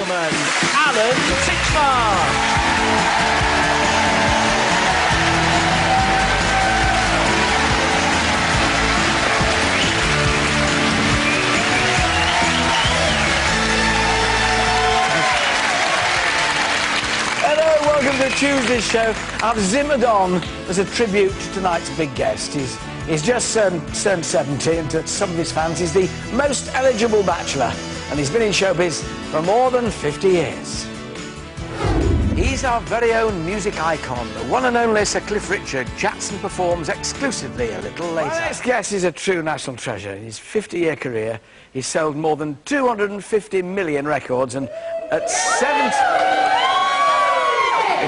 gentlemen, Alan Titchmarsh. Welcome to Tuesday's show. I've zimmered on as a tribute to tonight's big guest. He's just turned 70, and to some of his fans, he's the most eligible bachelor, and he's been in showbiz for more than 50 years. He's our very own music icon, the one and only Sir Cliff Richard. Jackson performs exclusively a little later. My next guest is a true national treasure. In his 50-year career, he's sold more than 250 million records, and at 70...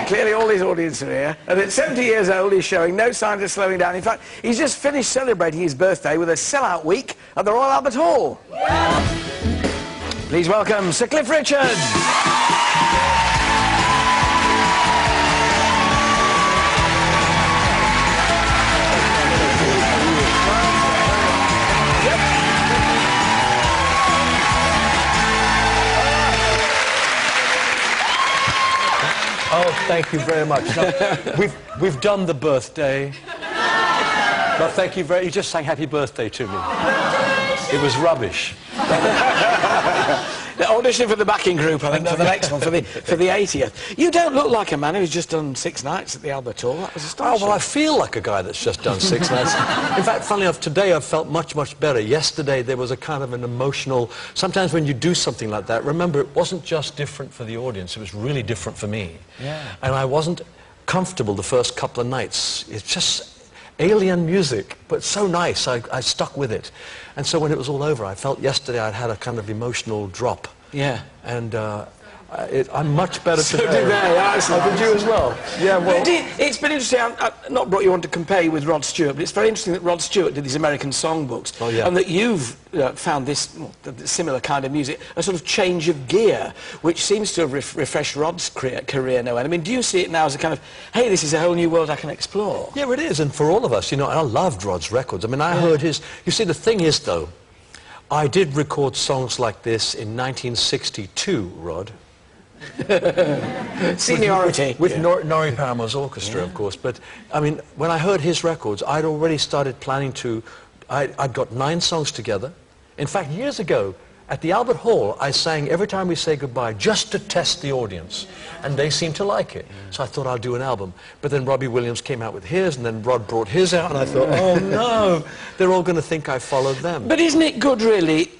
Clearly all his audience are here. And at 70 years old, he's showing no signs of slowing down. In fact, he's just finished celebrating his birthday with a sell-out week at the Royal Albert Hall. Please welcome Sir Cliff Richard. Oh, thank you very much. No, we've done the birthday. But thank you very... You just sang happy birthday to me. It was rubbish. The audition for the backing group, I think, for the next one, for the 80th. You don't look like a man who's just done 6 nights at the Albert Hall. That was astonishing. Oh, well, I feel like a guy that's just done 6 nights. In fact, funnily enough, today I felt much, much better. Yesterday there was a kind of an emotional... Sometimes when you do something like that, remember, it wasn't just different for the audience, it was really different for me. Yeah. And I wasn't comfortable the first couple of nights. It's just alien music, but so nice. I stuck with it. And so when it was all over, I felt yesterday I'd had a kind of emotional drop. Yeah. And I'm much better so today. Did they? Oh, did you as well? Yeah, well... It's been interesting. I've not brought you on to compare you with Rod Stewart, but it's very interesting that Rod Stewart did these American songbooks. Oh, yeah. And that you've found this similar kind of music, a sort of change of gear, which seems to have refreshed Rod's career no end. I mean, do you see it now as a kind of, hey, this is a whole new world I can explore? Yeah, it is, and for all of us, you know, I loved Rod's records. I mean, I heard his... You see, the thing is, though, I did record songs like this in 1962, Rod. Seniority. With Norrie Paramore's orchestra, of course. But, I mean, when I heard his records, I'd already started planning to... I'd got 9 songs together. In fact, years ago, at the Albert Hall, I sang Every Time We Say Goodbye just to test the audience. And they seemed to like it. So I thought I'll do an album. But then Robbie Williams came out with his, and then Rod brought his out, and I thought, oh no, they're all going to think I followed them. But isn't it good, really,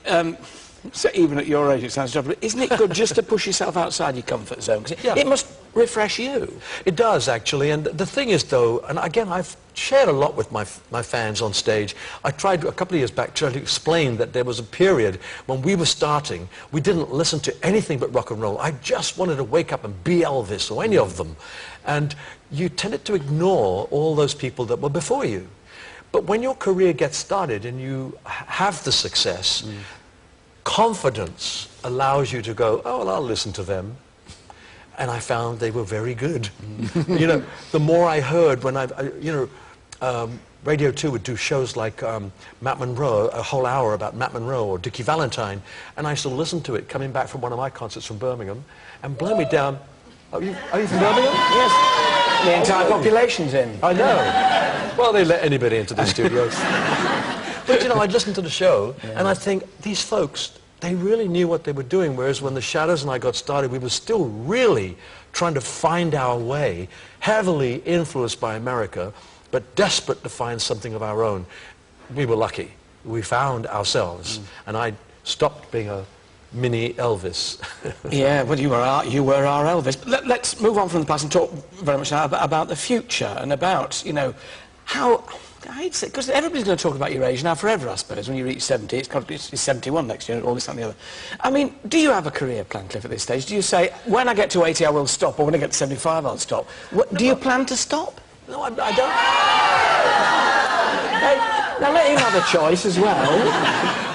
so even at your age it sounds tough, but isn't it good just to push yourself outside your comfort zone? Because it must refresh you. It does, actually. And the thing is, though, and again, I've shared a lot with my fans on stage. I tried a couple of years back to explain that there was a period when we were starting, we didn't listen to anything but rock and roll. I just wanted to wake up and be Elvis or any of them. And you tended to ignore all those people that were before you. But when your career gets started and you have the success, confidence allows you to go, oh, well, I'll listen to them. And I found they were very good. You know, the more I heard when Radio 2 would do shows like Matt Monro, a whole hour about Matt Monro or Dickie Valentine, and I used to listen to it coming back from one of my concerts from Birmingham, and blow me down. Are you from Birmingham? Yes. The entire population's in. I know. Well, they let anybody into the studios. But, you know, I'd listen to the show, and I'd think, these folks, they really knew what they were doing, whereas when the Shadows and I got started, we were still really trying to find our way, heavily influenced by America, but desperate to find something of our own. We were lucky. We found ourselves, and I stopped being a mini Elvis. Yeah, well, you were our Elvis. But let's move on from the past and talk very much now about the future and about, you know, how... Because everybody's going to talk about your age now forever, I suppose. When you reach 70, it's 71 next year, all this and the other. I mean, do you have a career plan, Cliff, at this stage? Do you say, when I get to 80, I will stop, or when I get to 75, I'll stop? Do you plan to stop? No, I don't. Now let him have a choice as well.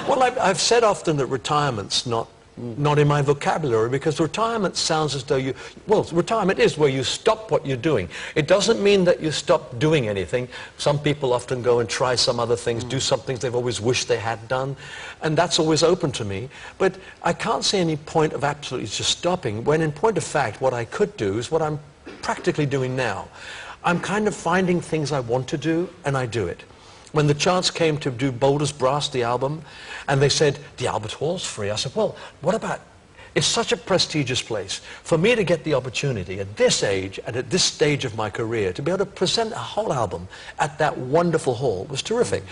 Well, I've said often that retirement's not not in my vocabulary, because retirement sounds as though retirement is where you stop what you're doing. It doesn't mean that you stop doing anything. Some people often go and try some other things, do some things they've always wished they had done, and that's always open to me. But I can't see any point of absolutely just stopping, when in point of fact, what I could do is what I'm practically doing now. I'm kind of finding things I want to do, and I do it. When the chance came to do Boulder's Brass, the album, and they said, the Albert Hall's free, I said, well, what about, it's such a prestigious place. For me to get the opportunity at this age and at this stage of my career to be able to present a whole album at that wonderful hall was terrific.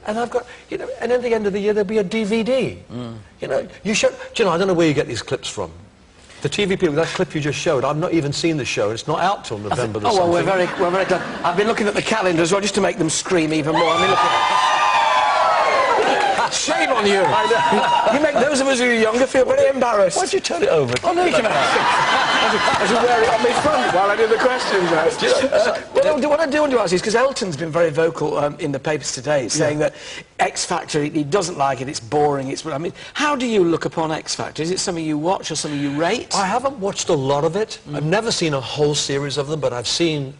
And I've got, you know, and at the end of the year there'll be a DVD. You know, I don't know where you get these clips from. The TV people, that clip you just showed, I've not even seen the show. It's not out till November the well, we're very glad. I've been looking at the calendar as well, just to make them scream even more. I mean, look at shame on you. You make those of us who are younger feel very embarrassed. Why'd you turn it over? Oh, no, you can I should wear it on my front while I do the questions. What I do want to ask is, because Elton's been very vocal in the papers today, saying that X Factor, he doesn't like it, it's boring. I mean, how do you look upon X Factor? Is it something you watch or something you rate? I haven't watched a lot of it. I've never seen a whole series of them, but I've seen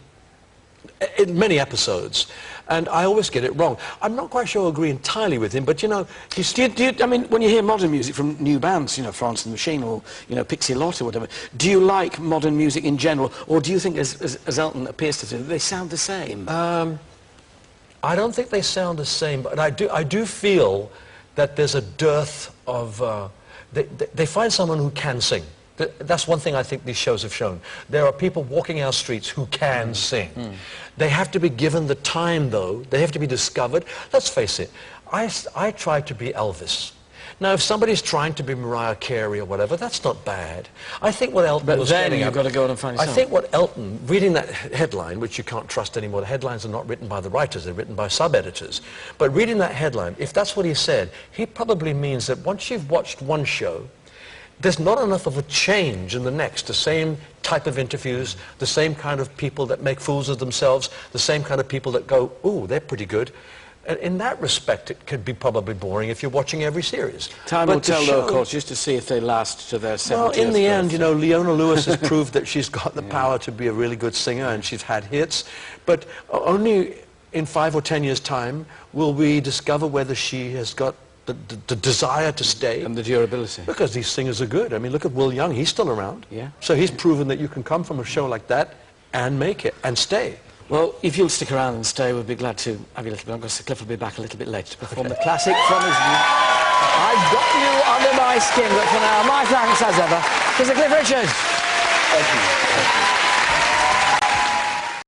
many episodes, and I always get it wrong. I'm not quite sure I agree entirely with him, but you know, I mean, when you hear modern music from new bands, you know, France and the Machine, or you know, Pixie Lott or whatever, do you like modern music in general, or do you think, as Elton appears to do, they sound the same? I don't think they sound the same, but I do feel that there's a dearth of. They find someone who can sing. That's one thing I think these shows have shown. There are people walking our streets who can sing. They have to be given the time, though. They have to be discovered. Let's face it, I try to be Elvis. Now, if somebody's trying to be Mariah Carey or whatever, that's not bad. I think what Elton was getting at... But then you've got to go on and find yourself. I think what Elton, reading that headline, which you can't trust anymore, the headlines are not written by the writers, they're written by sub-editors. But reading that headline, if that's what he said, he probably means that once you've watched one show, there's not enough of a change in the next. The same type of interviews, the same kind of people that make fools of themselves, the same kind of people that go, ooh, they're pretty good. And in that respect, it could be probably boring if you're watching every series. Time will tell, though, of course, just to see if they last to their 70th Well, in the end, you know, Leona Lewis has proved that she's got the power to be a really good singer, and she's had hits. But only in 5 or 10 years' time will we discover whether she has got the desire to stay. And the durability. Because these singers are good. I mean, look at Will Young. He's still around. Yeah. So he's proven that you can come from a show like that and make it and stay. Well, if you'll stick around and stay, we'll be glad to have you a little bit. I'm going to say Cliff will be back a little bit later to perform the classic from his... I've got you under my skin, but for now, my thanks as ever. Mr. Cliff Richard. Thank you.